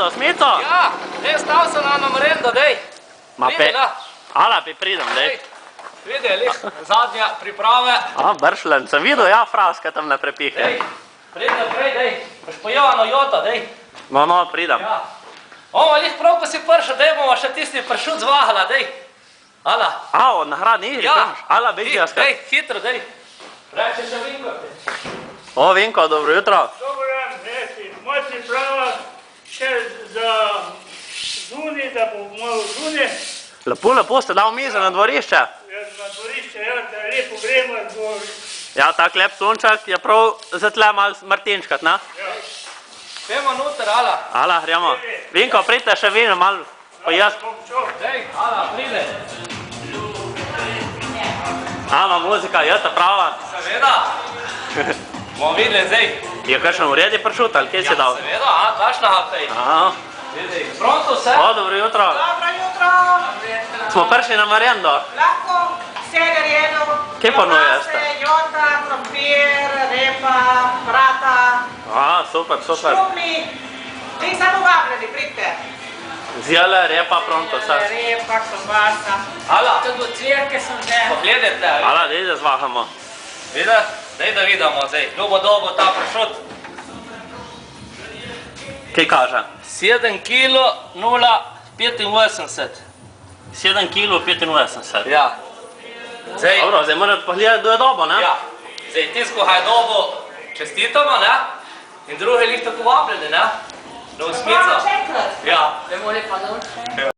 joto, smico? Ja, dej, stav se na marendo, dej. Ma Pridi, la. Ala, bi pridem, dej. Vidi, lih, zadnja priprave. A, bršlen, sem videl, ja, fraska tam ne prepihe. Dej, pridi naprej, dej. Boš pojevano joto, dej. No, pridem. Ja. Ovo, lih, prav, ko si pršel, dej bomo še tisti pršut zvahala, dej. Ala. A, od nahradni igri, Ja. premaš? Ala, bidi jaz. Dej, hitro, dej. Reče še Vinko. O, Vinko, dobro jutro. Dobar dan, reci, moj priprava še za zunaj, da bo malo zunaj. Lepo ste dal mizo na dvorišče. Jaz na dvorišče, ja, da lepo gremo, bo... Ja, tak lep sonček je prav za tle malo martinčkat, ne? Ja, Pejmo noter, ala. Ala, gremo. Vinko, pridite še vino malo pojesti. bom šel. Dej, ala, pride. Ama muzika, je ta prava? Seveda. Bomo videli zdaj. Je kakšen uredi pršut, ali kje si dal? Seveda, a, kašna hapej. Aha. Vidi, pronto vse. O, dobro jutro. Dobro jutro, Smo prišli na marendo. lahko vse naredo. Kje ponujeste? Klobase, jota, krompir, repa, vrata, A, super. šumi. Vi samo vabljeni, pridite. Zjele, repa, pronto, vse. Repa, klobasa. Ala, Do cirke sem že. pogledajte. Ala, dej da zvahamo. Vidi, daj da vidimo zdaj. Ljubo dolgo ta pršut. Kaj kaže? 7 kilo 0,85. 7 kilo 85. Ja. Zdaj, Dobro, zdaj morate pogledati, kdo je dobo, ne? ja. Zdaj, tisko Hajdobo čestitamo, ne? In drugi lih tako vabljeni, ne? Na osmico. Čekrat. Ja. Ne more pa naučiti.